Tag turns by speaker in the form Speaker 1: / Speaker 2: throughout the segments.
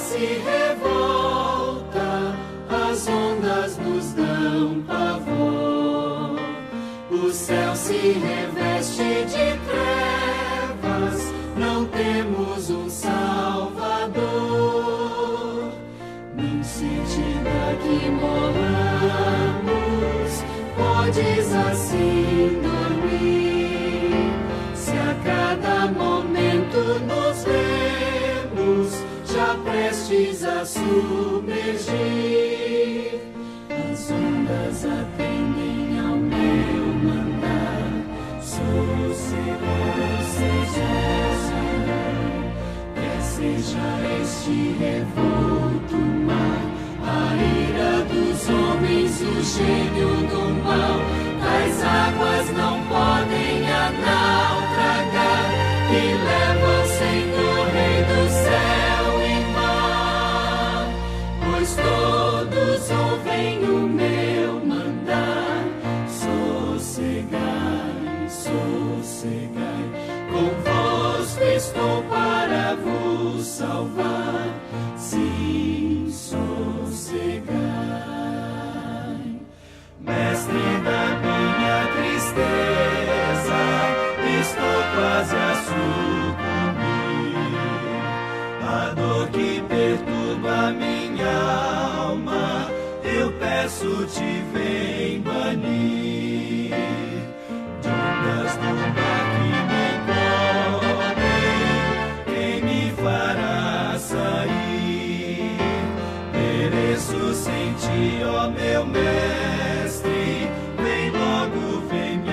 Speaker 1: se revolta, as ondas nos dão pavor. O céu se reveste de trevas, não temos um Salvador. Não se diga que morramos, podes assim dormir. Se a cada momento nos vemos, já prestes a submergir, as ondas atendem ao meu mandar. Sossegado seja, Senhor, quer seja este revolto mar, a ira dos homens, o gênio do mal. As águas não podem a naufragar, que levam, Senhor, Rei do céu e mar. Pois todos ouvem o meu mandar. Sossegai, sossegai, convosco estou para vos salvar. Sim, sossegai. Mestre da minha tristeza, estou quase a sucumbir. A dor que perturba minha alma, eu peço-te, vem banir. De ondas do mar que me cobrem, quem me fará sair? Pereço sem ti, ó meu mestre, vem logo, vem me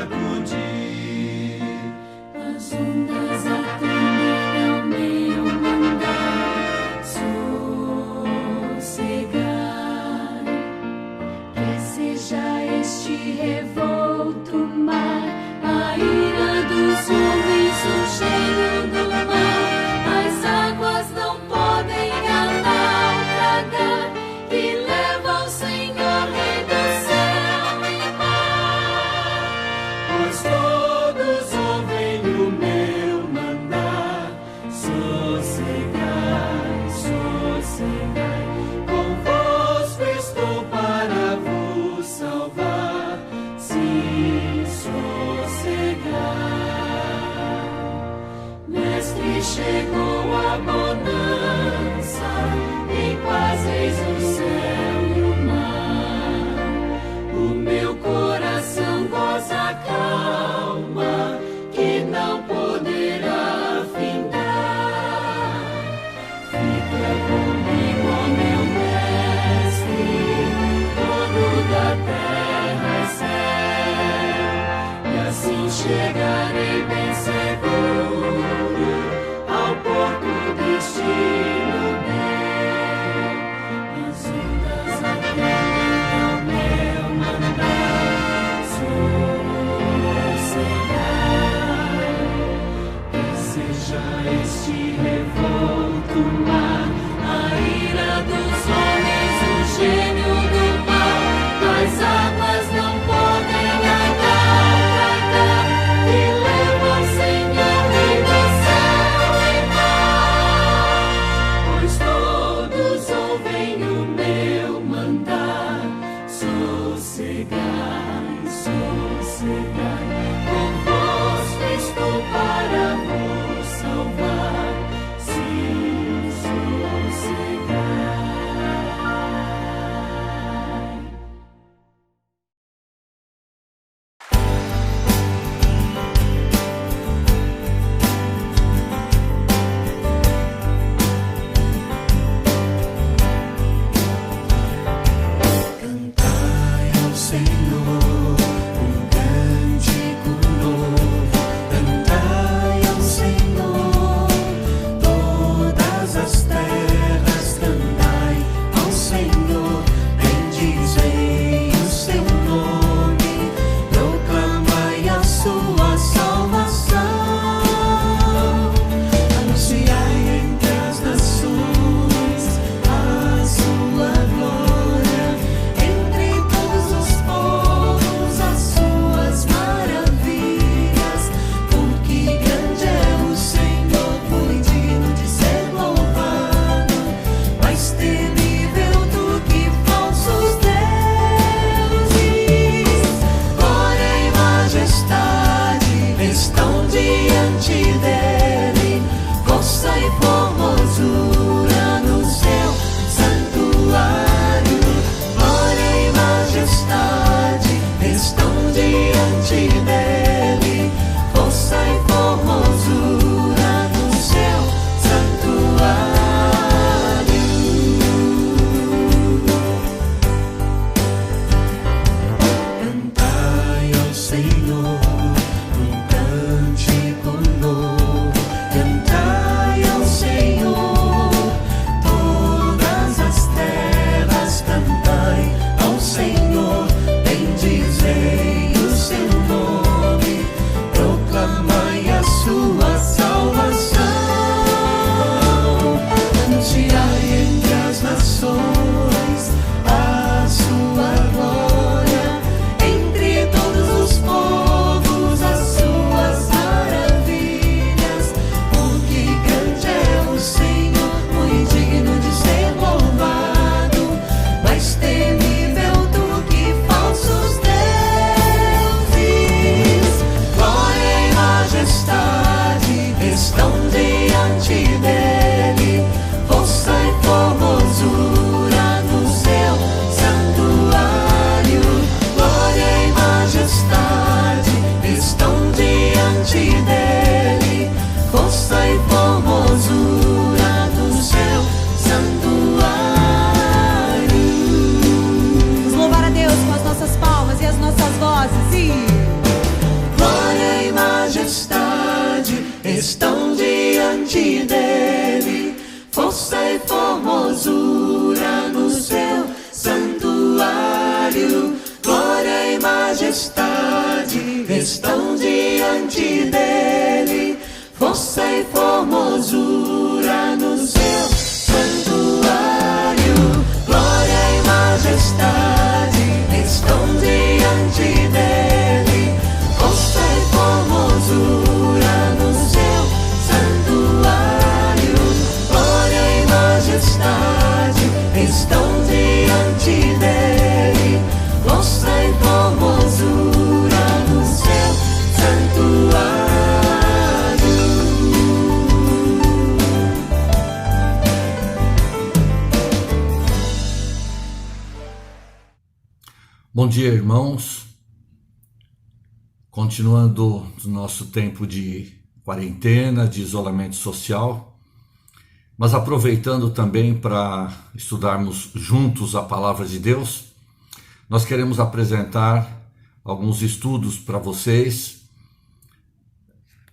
Speaker 1: acudir. As ondas atendem ao meu mandar. Sossegai, quer seja este revolto mar, a ira dos homens, o cheiro do mal. As águas não podem a naufragar, que levam, Senhor, Rei do céu e mar. Pois todos ouvem o meu mandar. Sossegai, sossegai, convosco estou para vos salvar. Sim, sossegai. Mestre, chegou a bonança, em paz eis o céu e o mar. O meu coração goza a calma, que não poderá findar. Fica comigo, ó meu mestre, dono da terra e céu, e assim chegarei bem seguro ao porto destino meu. As ondas atendem ao meu mandar. Sossegai, que seja este revolto mar, a ira dos homens, o gênio do mal. As águas não podem a naufragar, que majestade estão diante dele, força e formosura no seu santuário. Glória e majestade estão diante dele, força e formosura no seu santuário. Cantai ao Senhor um cântico novo, cantai ao Senhor todas as terras, cantai ao Senhor, bendizei o seu nome, proclamai a sua salvação. Anunciai entre as nações a sua glória, entre todos os povos as suas maravilhas. Porque grande é o Senhor, muito digno de ser louvado, mais temível do que falsos deuses. Glória e majestade estão diante dele, força e formosura no seu santuário. Glória e majestade estão diante dele, força e formosura no seu santuário.
Speaker 2: Vamos louvar a Deus com as nossas palmas e as nossas vozes.
Speaker 1: Glória e majestade estão diante dele, força e formosura no seu santuário. Glória e majestade estão diante dele, força e formosura no seu santuário. Glória e majestade estão diante dele, força e formosura no seu santuário. Glória e majestade estão diante dele, força e formosura no seu santuário.
Speaker 3: Bom dia, irmãos. Continuando o nosso tempo de quarentena, de isolamento social, mas aproveitando também para estudarmos juntos a palavra de Deus, nós queremos apresentar alguns estudos para vocês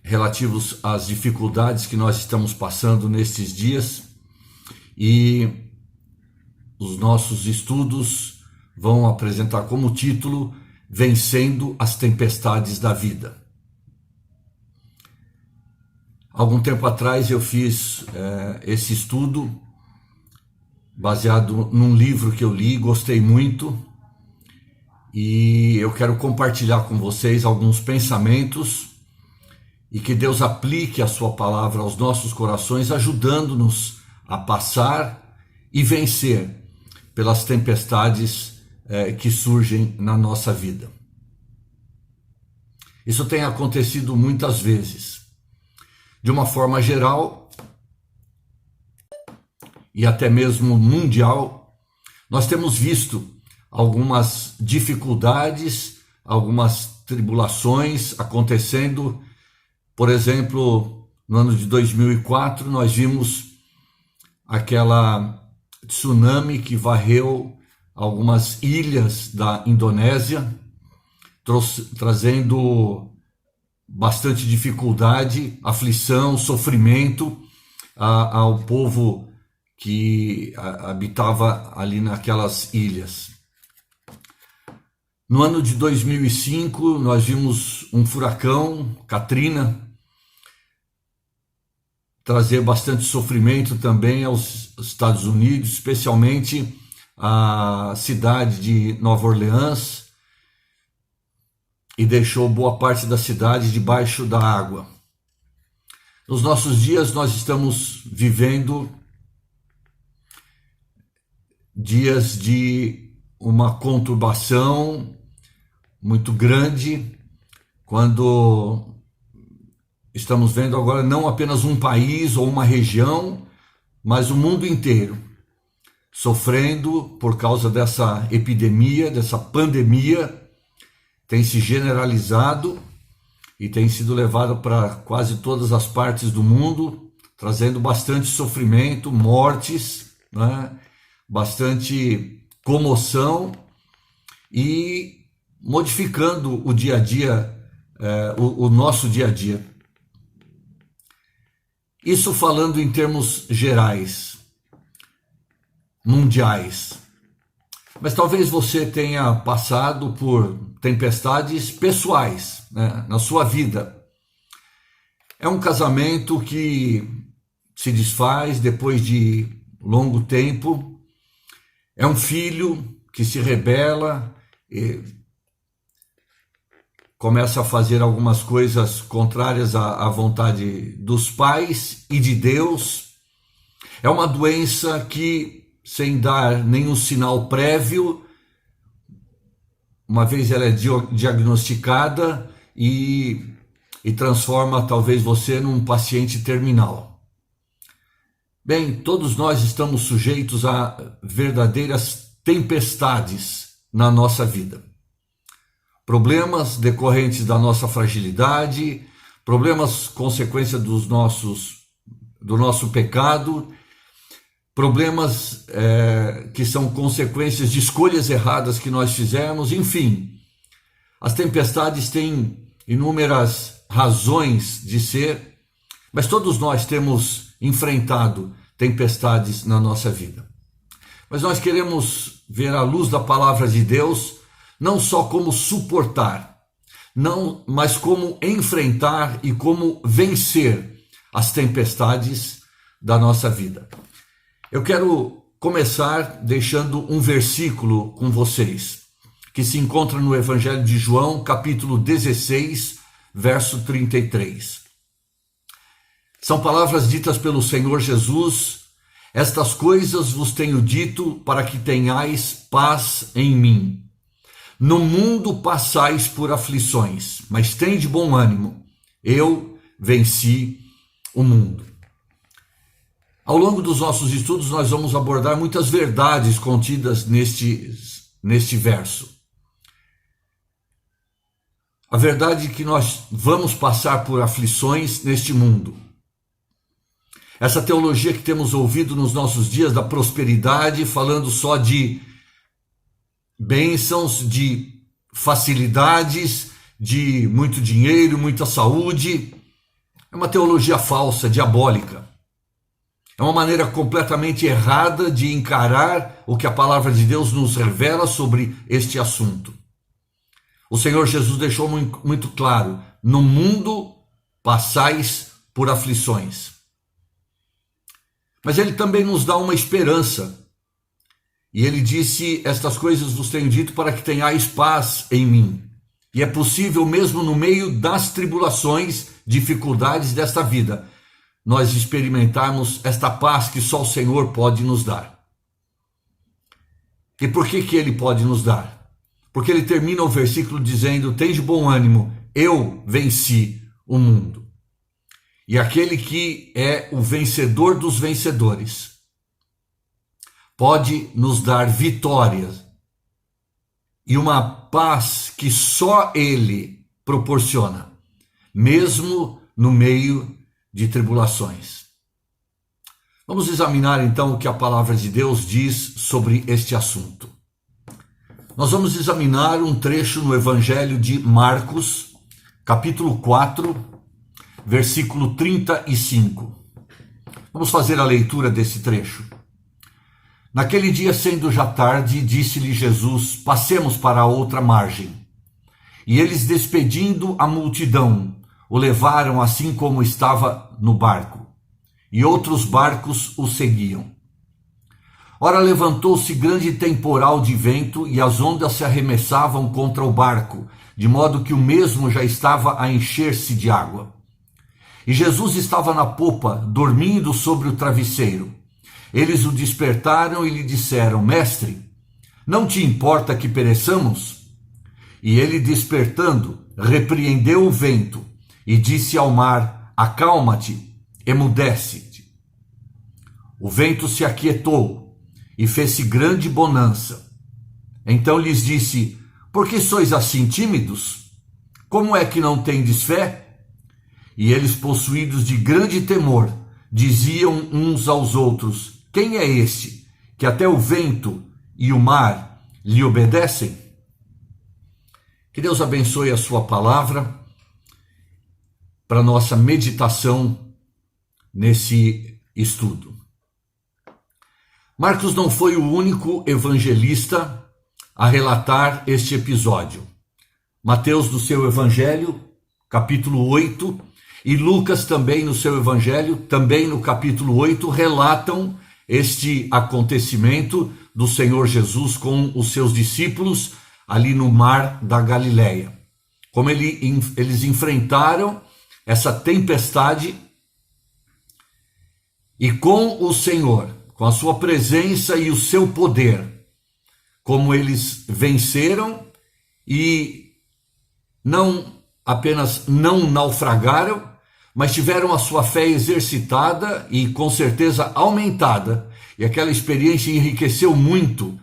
Speaker 3: relativos às dificuldades que nós estamos passando nestes dias, e os nossos estudos vão apresentar como título Vencendo as Tempestades da Vida. Algum tempo atrás eu fiz esse estudo baseado num livro que eu li, gostei muito, e eu quero compartilhar com vocês alguns pensamentos e que Deus aplique a sua palavra aos nossos corações, ajudando-nos a passar e vencer pelas tempestades que surgem na nossa vida. Isso tem acontecido muitas vezes. De uma forma geral e até mesmo mundial, nós temos visto algumas dificuldades, algumas tribulações acontecendo. Por exemplo, no ano de 2004, nós vimos aquela tsunami que varreu algumas ilhas da Indonésia, trazendo bastante dificuldade, aflição, sofrimento ao povo que habitava ali naquelas ilhas. No ano de 2005, nós vimos um furacão, Katrina, trazer bastante sofrimento também aos Estados Unidos, especialmente a cidade de Nova Orleans, e deixou boa parte da cidade debaixo da água. Nos nossos dias nós estamos vivendo dias de uma conturbação muito grande, quando estamos vendo agora não apenas um país ou uma região, mas o mundo inteiro sofrendo por causa dessa epidemia, dessa pandemia, tem se generalizado e tem sido levado para quase todas as partes do mundo, trazendo bastante sofrimento, mortes, né? Bastante comoção e modificando o dia a dia, o nosso dia a dia. Isso falando em termos gerais, mundiais. Mas talvez você tenha passado por tempestades pessoais, né, na sua vida. É um casamento que se desfaz depois de longo tempo. É um filho que se rebela e começa a fazer algumas coisas contrárias à vontade dos pais e de Deus. É uma doença que, sem dar nenhum sinal prévio, uma vez ela é diagnosticada e transforma talvez você num paciente terminal. Bem, todos nós estamos sujeitos a verdadeiras tempestades na nossa vida. Problemas decorrentes da nossa fragilidade, problemas consequência do nosso pecado, problemas que são consequências de escolhas erradas que nós fizemos, enfim. As tempestades têm inúmeras razões de ser, mas todos nós temos enfrentado tempestades na nossa vida. Mas nós queremos ver à luz da palavra de Deus, não só como suportar, mas como enfrentar e como vencer as tempestades da nossa vida. Eu quero começar deixando um versículo com vocês, que se encontra no Evangelho de João, capítulo 16, verso 33. São palavras ditas pelo Senhor Jesus: estas coisas vos tenho dito para que tenhais paz em mim. No mundo passais por aflições, mas tende bom ânimo, eu venci o mundo. Ao longo dos nossos estudos, nós vamos abordar muitas verdades contidas neste verso. A verdade é que nós vamos passar por aflições neste mundo. Essa teologia que temos ouvido nos nossos dias da prosperidade, falando só de bênçãos, de facilidades, de muito dinheiro, muita saúde, é uma teologia falsa, diabólica. É uma maneira completamente errada de encarar o que a palavra de Deus nos revela sobre este assunto. O Senhor Jesus deixou muito claro: no mundo passais por aflições. Mas ele também nos dá uma esperança. E ele disse: estas coisas vos tenho dito para que tenhais paz em mim. E é possível, mesmo no meio das tribulações, dificuldades desta vida, nós experimentarmos esta paz que só o Senhor pode nos dar. E por que ele pode nos dar? Porque ele termina o versículo dizendo: tende bom ânimo, eu venci o mundo. E aquele que é o vencedor dos vencedores pode nos dar vitórias e uma paz que só ele proporciona, mesmo no meio de tribulações. Vamos examinar então o que a palavra de Deus diz sobre este assunto. Nós vamos examinar um trecho no Evangelho de Marcos, capítulo 4, versículo 35. Vamos fazer a leitura desse trecho. Naquele dia, sendo já tarde, disse-lhe Jesus: passemos para a outra margem. E eles, despedindo a multidão, o levaram assim como estava no barco, e outros barcos o seguiam. Ora, levantou-se grande temporal de vento, e as ondas se arremessavam contra o barco, de modo que o mesmo já estava a encher-se de água. E Jesus estava na popa, dormindo sobre o travesseiro. Eles o despertaram e lhe disseram: Mestre, não te importa que pereçamos? E ele, despertando, repreendeu o vento e disse ao mar: acalma-te, emudece-te. O vento se aquietou e fez-se grande bonança. Então lhes disse: por que sois assim tímidos? Como é que não tendes fé? E eles, possuídos de grande temor, diziam uns aos outros: quem é este, que até o vento e o mar lhe obedecem? Que Deus abençoe a sua palavra para nossa meditação nesse estudo. Marcos não foi o único evangelista a relatar este episódio. Mateus, no seu evangelho, capítulo 8, e Lucas também no seu evangelho, também no capítulo 8, relatam este acontecimento do Senhor Jesus com os seus discípulos ali no mar da Galileia. Como eles enfrentaram essa tempestade e com o Senhor, com a sua presença e o seu poder, como eles venceram e não apenas não naufragaram, mas tiveram a sua fé exercitada e com certeza aumentada, e aquela experiência enriqueceu muito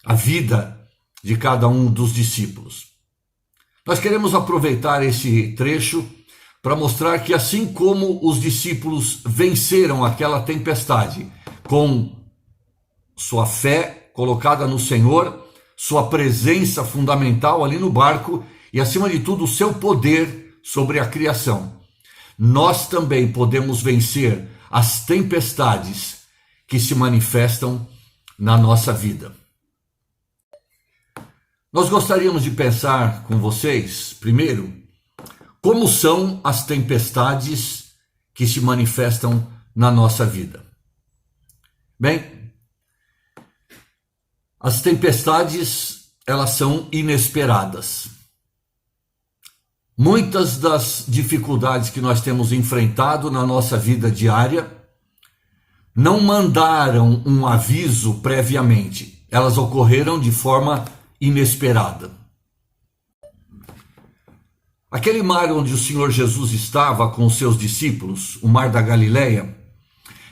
Speaker 3: a vida de cada um dos discípulos. Nós queremos aproveitar esse trecho para mostrar que assim como os discípulos venceram aquela tempestade com sua fé colocada no Senhor, sua presença fundamental ali no barco e, acima de tudo, o seu poder sobre a criação, nós também podemos vencer as tempestades que se manifestam na nossa vida. Nós gostaríamos de pensar com vocês, primeiro, como são as tempestades que se manifestam na nossa vida. Bem, as tempestades, elas são inesperadas. Muitas das dificuldades que nós temos enfrentado na nossa vida diária não mandaram um aviso previamente. Elas ocorreram de forma inesperada. Aquele mar onde o Senhor Jesus estava com os seus discípulos, o mar da Galileia,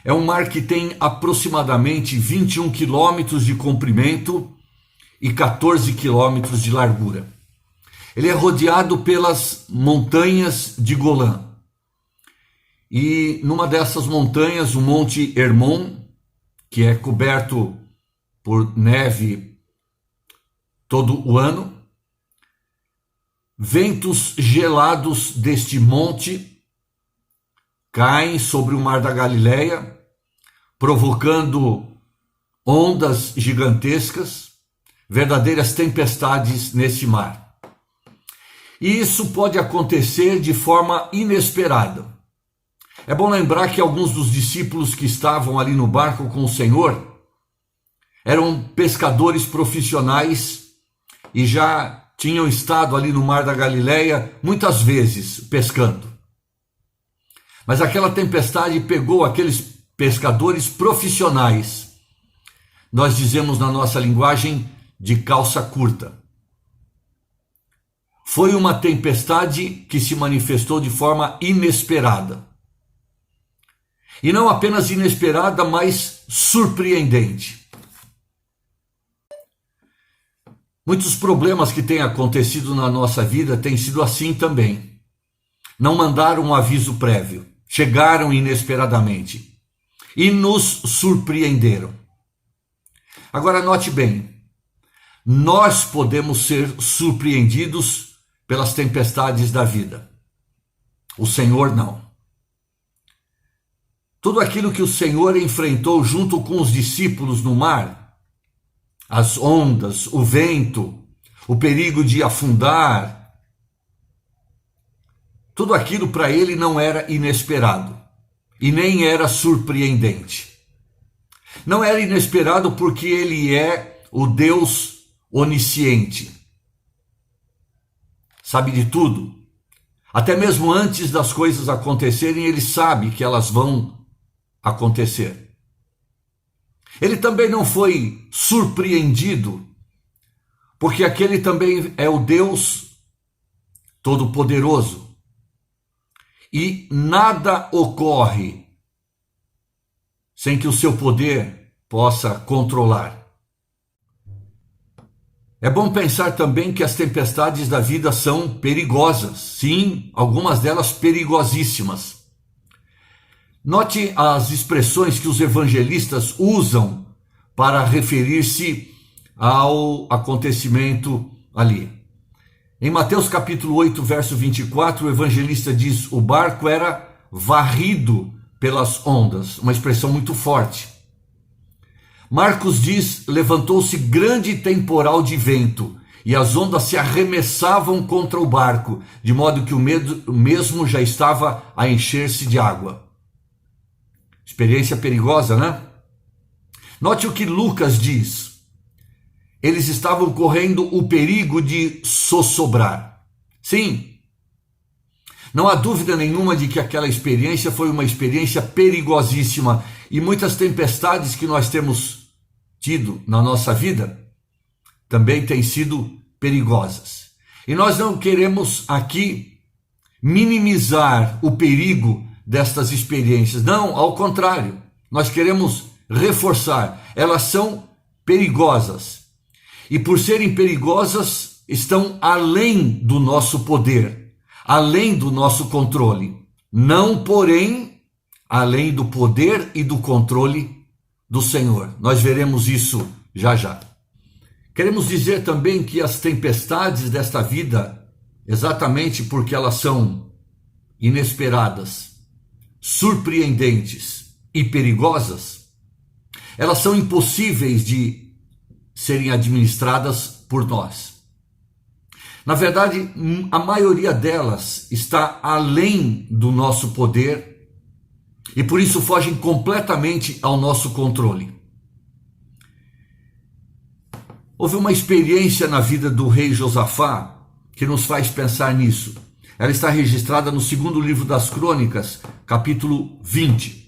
Speaker 3: é um mar que tem aproximadamente 21 quilômetros de comprimento e 14 quilômetros de largura. Ele é rodeado pelas montanhas de Golã. E numa dessas montanhas, o Monte Hermon, que é coberto por neve todo o ano, ventos gelados deste monte caem sobre o mar da Galileia, provocando ondas gigantescas, verdadeiras tempestades nesse mar. E isso pode acontecer de forma inesperada. É bom lembrar que alguns dos discípulos que estavam ali no barco com o Senhor eram pescadores profissionais e já tinham estado ali no mar da Galileia muitas vezes pescando. Mas aquela tempestade pegou aqueles pescadores profissionais, nós dizemos na nossa linguagem, de calça curta. Foi uma tempestade que se manifestou de forma inesperada. E não apenas inesperada, mas surpreendente. Muitos problemas que têm acontecido na nossa vida têm sido assim também. Não mandaram um aviso prévio, chegaram inesperadamente e nos surpreenderam. Agora note bem, nós podemos ser surpreendidos pelas tempestades da vida. O Senhor não. Tudo aquilo que o Senhor enfrentou junto com os discípulos no mar, as ondas, o vento, o perigo de afundar, tudo aquilo para ele não era inesperado e nem era surpreendente. Não era inesperado porque ele é o Deus onisciente. Sabe de tudo. Até mesmo antes das coisas acontecerem, ele sabe que elas vão acontecer. Ele também não foi surpreendido, porque aquele também é o Deus Todo-Poderoso. E nada ocorre sem que o seu poder possa controlar. É bom pensar também que as tempestades da vida são perigosas. Sim, algumas delas perigosíssimas. Note as expressões que os evangelistas usam para referir-se ao acontecimento ali. Em Mateus capítulo 8, verso 24, o evangelista diz: o barco era varrido pelas ondas, uma expressão muito forte. Marcos diz: levantou-se grande temporal de vento, e as ondas se arremessavam contra o barco, de modo que o mesmo já estava a encher-se de água. Experiência perigosa, né? Note o que Lucas diz: eles estavam correndo o perigo de sossobrar. Sim, não há dúvida nenhuma de que aquela experiência foi uma experiência perigosíssima, e muitas tempestades que nós temos tido na nossa vida também têm sido perigosas. E nós não queremos aqui minimizar o perigo destas experiências. Não, ao contrário, nós queremos reforçar. Elas são perigosas. E por serem perigosas, estão além do nosso poder, além do nosso controle. Não, porém, além do poder e do controle do Senhor. Nós veremos isso já já. Queremos dizer também que as tempestades desta vida, exatamente porque elas são inesperadas, surpreendentes e perigosas, elas são impossíveis de serem administradas por nós. Na verdade, a maioria delas está além do nosso poder e por isso fogem completamente ao nosso controle. Houve uma experiência na vida do rei Josafá que nos faz pensar nisso. Ela está registrada no segundo livro das Crônicas, capítulo 20.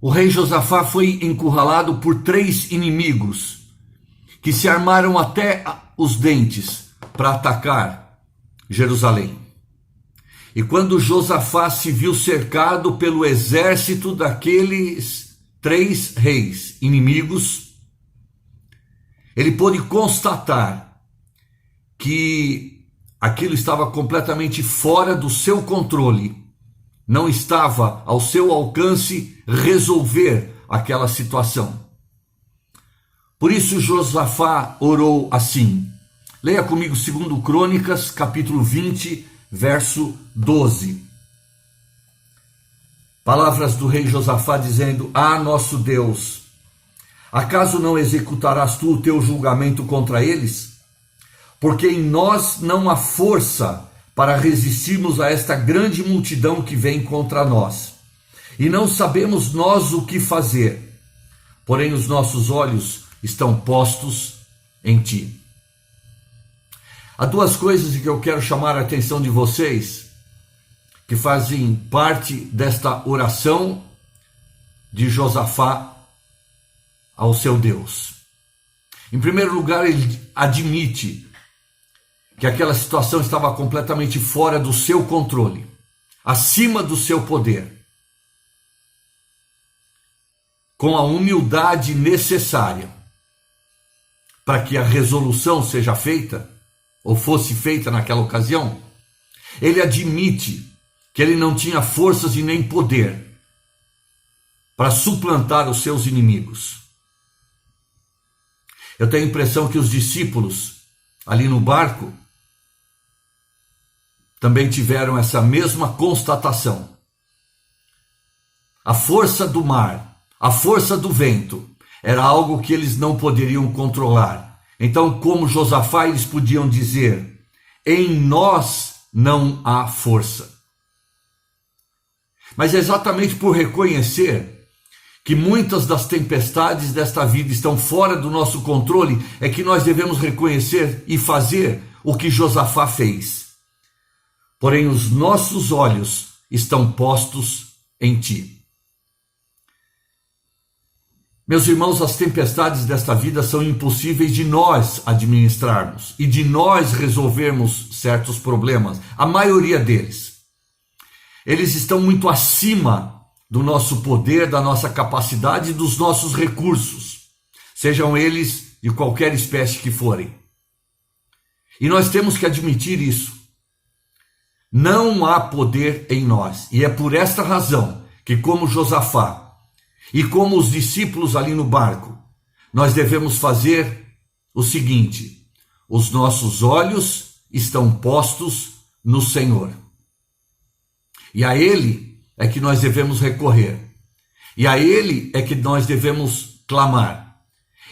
Speaker 3: O rei Josafá foi encurralado por 3 inimigos que se armaram até os dentes para atacar Jerusalém. E quando Josafá se viu cercado pelo exército daqueles 3 reis inimigos, ele pôde constatar que aquilo estava completamente fora do seu controle. Não estava ao seu alcance resolver aquela situação. Por isso Josafá orou assim. Leia comigo 2 Crônicas, capítulo 20, verso 12. Palavras do rei Josafá dizendo: Ah, nosso Deus, acaso não executarás tu o teu julgamento contra eles? Porque em nós não há força para resistirmos a esta grande multidão que vem contra nós. E não sabemos nós o que fazer, porém os nossos olhos estão postos em ti. Há 2 coisas que eu quero chamar a atenção de vocês, que fazem parte desta oração de Josafá ao seu Deus. Em primeiro lugar, ele admite que aquela situação estava completamente fora do seu controle, acima do seu poder. Com a humildade necessária para que a resolução seja feita, ou fosse feita naquela ocasião, ele admite que ele não tinha forças e nem poder para suplantar os seus inimigos. Eu tenho a impressão que os discípulos ali no barco também tiveram essa mesma constatação. A força do mar, a força do vento, era algo que eles não poderiam controlar. Então, como Josafá, eles podiam dizer: em nós não há força. Mas é exatamente por reconhecer que muitas das tempestades desta vida estão fora do nosso controle, é que nós devemos reconhecer e fazer o que Josafá fez. Porém, os nossos olhos estão postos em ti. Meus irmãos, as tempestades desta vida são impossíveis de nós administrarmos e de nós resolvermos certos problemas, a maioria deles. Eles estão muito acima do nosso poder, da nossa capacidade e dos nossos recursos, sejam eles de qualquer espécie que forem. E nós temos que admitir isso. Não há poder em nós, e é por esta razão que, como Josafá, e como os discípulos ali no barco, nós devemos fazer o seguinte: os nossos olhos estão postos no Senhor. E a Ele é que nós devemos recorrer. E a Ele é que nós devemos clamar.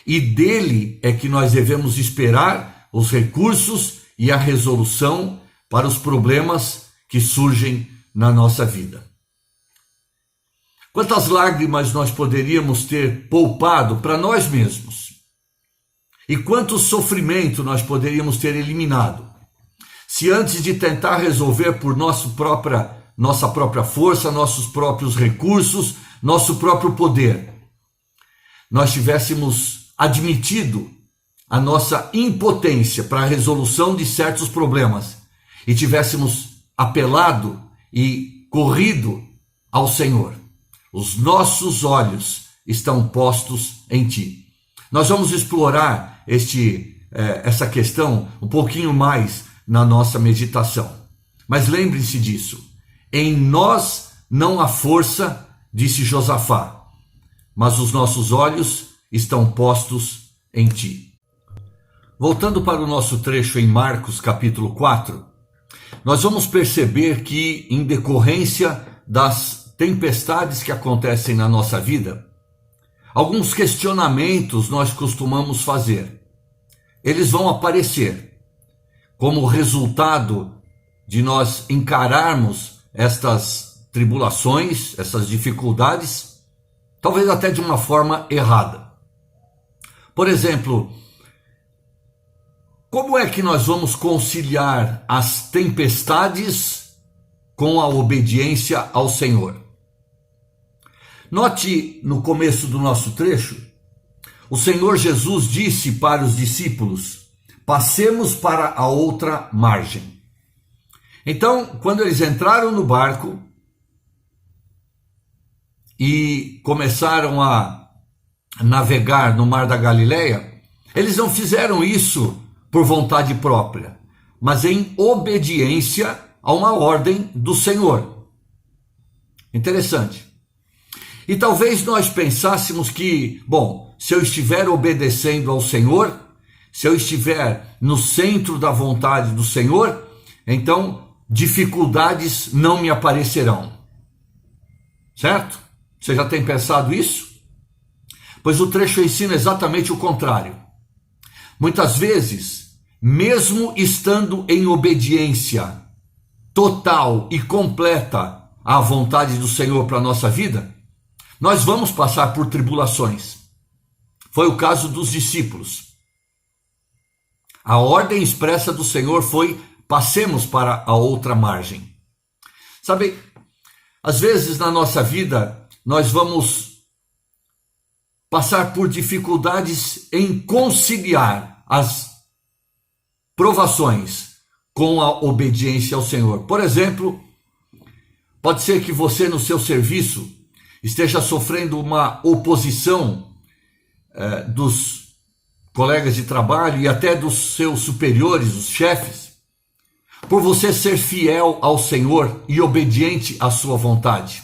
Speaker 3: E dele é que nós devemos esperar os recursos e a resolução para os problemas que surgem na nossa vida. Quantas lágrimas nós poderíamos ter poupado para nós mesmos? E quanto sofrimento nós poderíamos ter eliminado? Se antes de tentar resolver por nossa própria força, nossos próprios recursos, nosso próprio poder, nós tivéssemos admitido a nossa impotência para a resolução de certos problemas e tivéssemos apelado e corrido ao Senhor. Os nossos olhos estão postos em ti. Nós vamos explorar essa questão um pouquinho mais na nossa meditação. Mas lembre-se disso. Em nós não há força, disse Josafá, mas os nossos olhos estão postos em ti. Voltando para o nosso trecho em Marcos capítulo 4, nós vamos perceber que, em decorrência das tempestades que acontecem na nossa vida, alguns questionamentos nós costumamos fazer. Eles vão aparecer como resultado de nós encararmos estas tribulações, essas dificuldades, talvez até de uma forma errada. Por exemplo, como é que nós vamos conciliar as tempestades com a obediência ao Senhor? Note no começo do nosso trecho, o Senhor Jesus disse para os discípulos: passemos para a outra margem. Então, quando eles entraram no barco e começaram a navegar no Mar da Galileia, eles não fizeram isso por vontade própria, mas em obediência a uma ordem do Senhor. Interessante. E talvez nós pensássemos que, bom, se eu estiver obedecendo ao Senhor, se eu estiver no centro da vontade do Senhor, então dificuldades não me aparecerão. Certo? Você já tem pensado isso? Pois o trecho ensina exatamente o contrário. Muitas vezes, mesmo estando em obediência total e completa à vontade do Senhor para a nossa vida, nós vamos passar por tribulações. Foi o caso dos discípulos. A ordem expressa do Senhor foi: passemos para a outra margem. Sabe, às vezes na nossa vida nós vamos passar por dificuldades em conciliar as provações com a obediência ao Senhor. Por exemplo, pode ser que você no seu serviço esteja sofrendo uma oposição dos colegas de trabalho e até dos seus superiores, os chefes, por você ser fiel ao Senhor e obediente à sua vontade.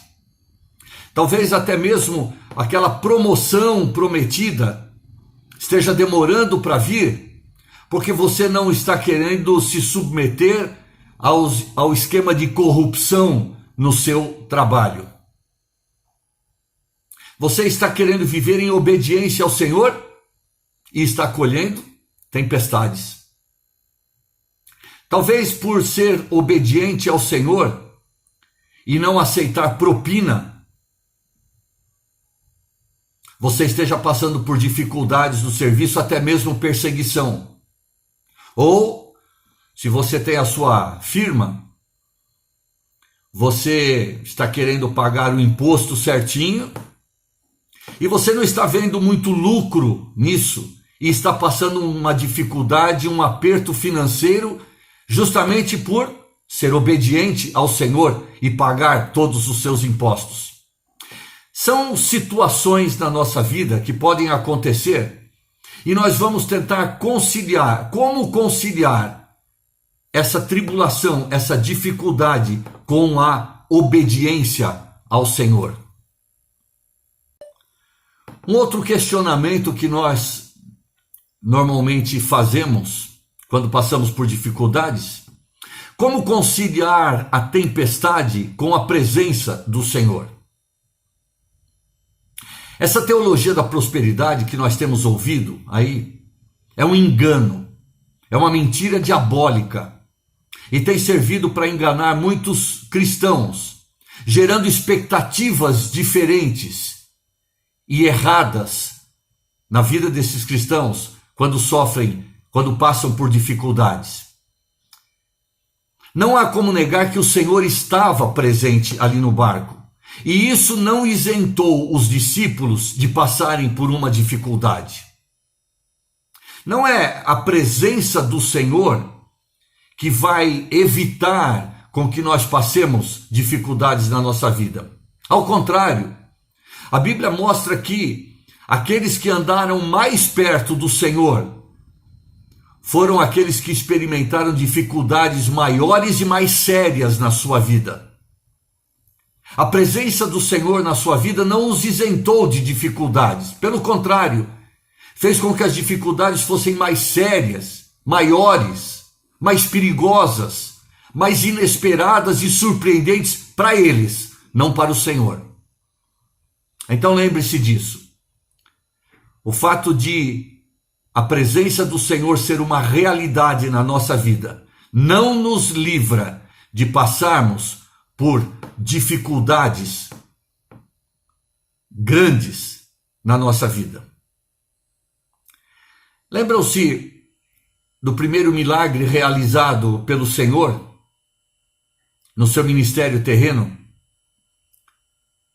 Speaker 3: Talvez até mesmo aquela promoção prometida esteja demorando para vir, porque você não está querendo se submeter ao esquema de corrupção no seu trabalho. Você está querendo viver em obediência ao Senhor e está colhendo tempestades. Talvez por ser obediente ao Senhor e não aceitar propina, você esteja passando por dificuldades no serviço, até mesmo perseguição. Ou, se você tem a sua firma, você está querendo pagar o imposto certinho e você não está vendo muito lucro nisso, e está passando uma dificuldade, um aperto financeiro, justamente por ser obediente ao Senhor e pagar todos os seus impostos. São situações na nossa vida que podem acontecer e nós vamos tentar conciliar. Como conciliar essa tribulação, essa dificuldade com a obediência ao Senhor? Um outro questionamento que nós normalmente fazemos quando passamos por dificuldades: como conciliar a tempestade com a presença do Senhor? Essa teologia da prosperidade que nós temos ouvido aí é um engano, é uma mentira diabólica e tem servido para enganar muitos cristãos, gerando expectativas diferentes e erradas na vida desses cristãos quando sofrem, quando passam por dificuldades. Não há como negar que o Senhor estava presente ali no barco. E isso não isentou os discípulos de passarem por uma dificuldade. Não é a presença do Senhor que vai evitar com que nós passemos dificuldades na nossa vida. Ao contrário, a Bíblia mostra que aqueles que andaram mais perto do Senhor foram aqueles que experimentaram dificuldades maiores e mais sérias na sua vida. A presença do Senhor na sua vida não os isentou de dificuldades. Pelo contrário, fez com que as dificuldades fossem mais sérias, maiores, mais perigosas, mais inesperadas e surpreendentes para eles, não para o Senhor. Então lembre-se disso. O fato de a presença do Senhor ser uma realidade na nossa vida não nos livra de passarmos por dificuldades grandes na nossa vida. Lembram-se do primeiro milagre realizado pelo Senhor no seu ministério terreno?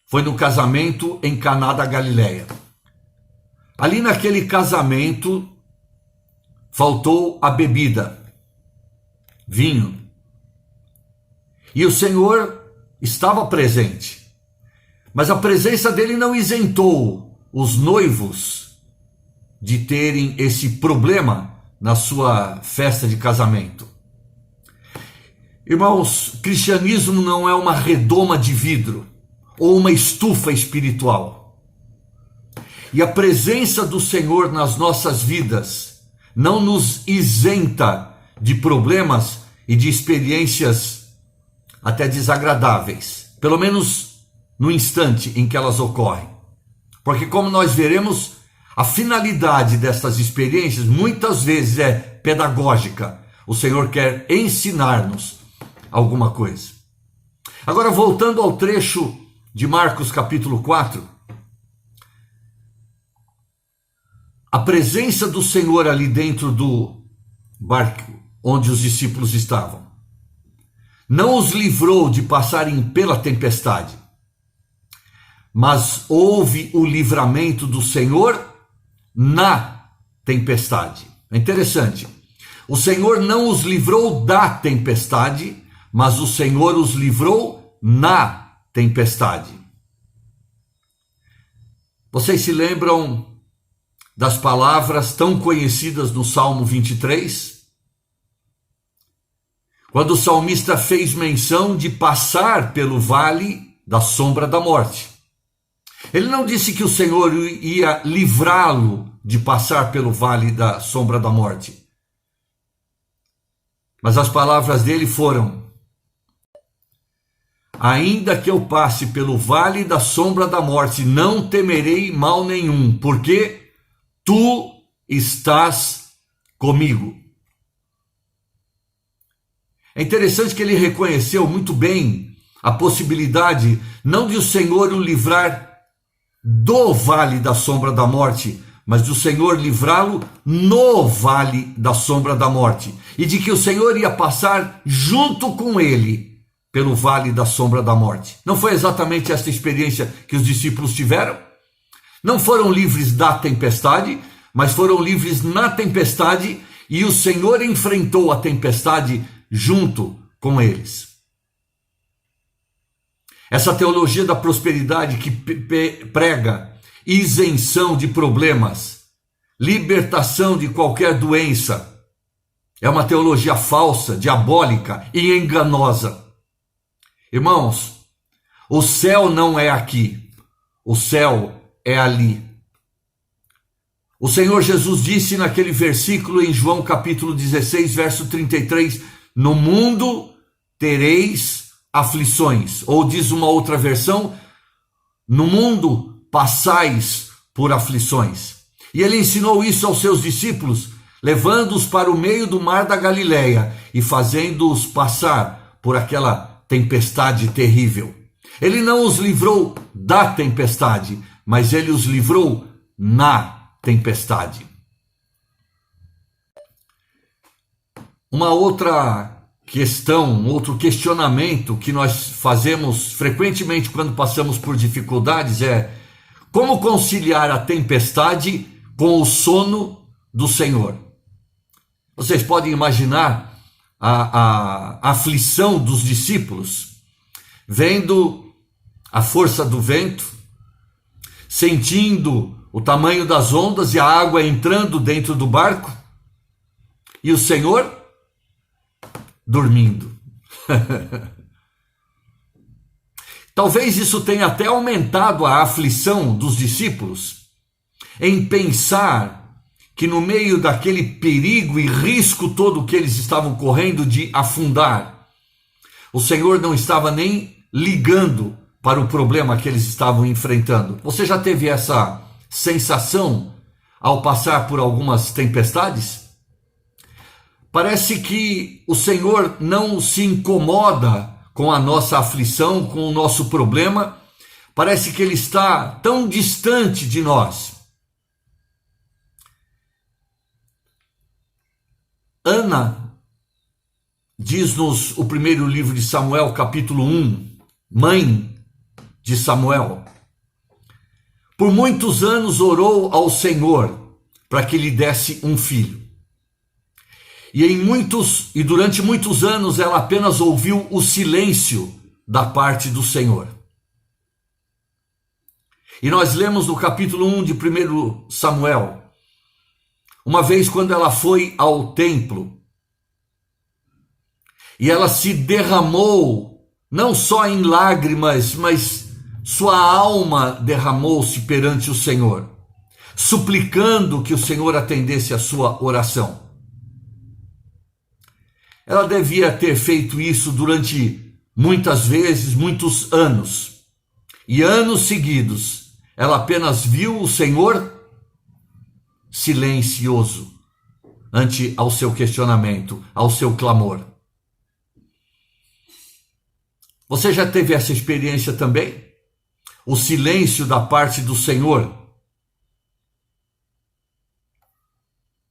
Speaker 3: Foi no casamento em Caná da Galileia. Ali naquele casamento faltou a bebida, vinho. E o Senhor estava presente, mas a presença dele não isentou os noivos de terem esse problema na sua festa de casamento. Irmãos, cristianismo não é uma redoma de vidro ou uma estufa espiritual. E a presença do Senhor nas nossas vidas não nos isenta de problemas e de experiências até desagradáveis, pelo menos no instante em que elas ocorrem. Porque, como nós veremos, a finalidade dessas experiências muitas vezes é pedagógica. O Senhor quer ensinar-nos alguma coisa. Agora, voltando ao trecho de Marcos capítulo 4, a presença do Senhor ali dentro do barco onde os discípulos estavam não os livrou de passarem pela tempestade, mas houve o livramento do Senhor na tempestade. É interessante. O Senhor não os livrou da tempestade, mas o Senhor os livrou na tempestade. Vocês se lembram das palavras tão conhecidas no Salmo 23? Quando o salmista fez menção de passar pelo vale da sombra da morte. Ele não disse que o Senhor ia livrá-lo de passar pelo vale da sombra da morte. Mas as palavras dele foram: ainda que eu passe pelo vale da sombra da morte, não temerei mal nenhum, porque tu estás comigo. É interessante que ele reconheceu muito bem a possibilidade não de o Senhor o livrar do vale da sombra da morte, mas do Senhor livrá-lo no vale da sombra da morte, e de que o Senhor ia passar junto com ele pelo vale da sombra da morte. Não foi exatamente essa experiência que os discípulos tiveram? Não foram livres da tempestade, mas foram livres na tempestade, e o Senhor enfrentou a tempestade junto com eles. Essa teologia da prosperidade que prega isenção de problemas, libertação de qualquer doença, é uma teologia falsa, diabólica e enganosa. Irmãos, o céu não é aqui, o céu é ali. O Senhor Jesus disse naquele versículo em João capítulo 16, verso 33, no mundo tereis aflições. Ou diz uma outra versão, no mundo passais por aflições. E ele ensinou isso aos seus discípulos, levando-os para o meio do mar da Galileia e fazendo-os passar por aquela tempestade terrível. Ele não os livrou da tempestade, mas ele os livrou na tempestade. Uma outra questão, outro questionamento que nós fazemos frequentemente quando passamos por dificuldades é: como conciliar a tempestade com o sono do Senhor? Vocês podem imaginar a aflição dos discípulos, vendo a força do vento, sentindo o tamanho das ondas e a água entrando dentro do barco, e o Senhor dormindo. Talvez isso tenha até aumentado a aflição dos discípulos em pensar que no meio daquele perigo e risco todo que eles estavam correndo de afundar, o Senhor não estava nem ligando para o problema que eles estavam enfrentando. Você já teve essa sensação ao passar por algumas tempestades? Parece que o Senhor não se incomoda com a nossa aflição, com o nosso problema. Parece que Ele está tão distante de nós. Ana diz-nos o primeiro livro de Samuel, capítulo 1, mãe de Samuel. Por muitos anos orou ao Senhor para que lhe desse um filho. E durante muitos anos ela apenas ouviu o silêncio da parte do Senhor. E nós lemos no capítulo 1 de 1 Samuel, uma vez quando ela foi ao templo, e ela se derramou, não só em lágrimas, mas sua alma derramou-se perante o Senhor, suplicando que o Senhor atendesse a sua oração. Ela devia ter feito isso durante muitas vezes, muitos anos. E anos seguidos, ela apenas viu o Senhor silencioso ante ao seu questionamento, ao seu clamor. Você já teve essa experiência também? O silêncio da parte do Senhor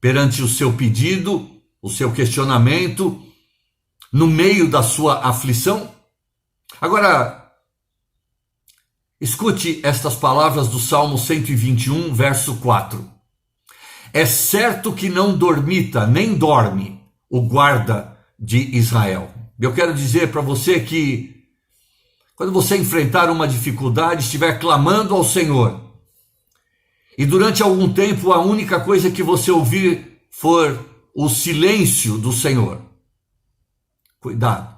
Speaker 3: perante o seu pedido, o seu questionamento, no meio da sua aflição? Agora, escute estas palavras do Salmo 121, verso 4. É certo que não dormita, nem dorme o guarda de Israel. Eu quero dizer para você que quando você enfrentar uma dificuldade, estiver clamando ao Senhor, e durante algum tempo a única coisa que você ouvir for o silêncio do Senhor, cuidado.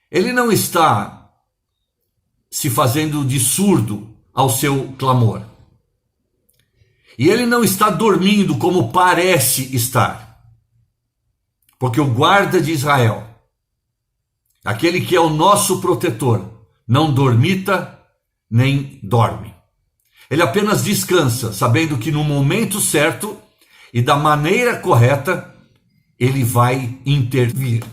Speaker 3: Ele não está se fazendo de surdo ao seu clamor. E ele não está dormindo como parece estar. Porque o guarda de Israel, aquele que é o nosso protetor, não dormita nem dorme. Ele apenas descansa, sabendo que no momento certo e da maneira correta, ele vai intervir.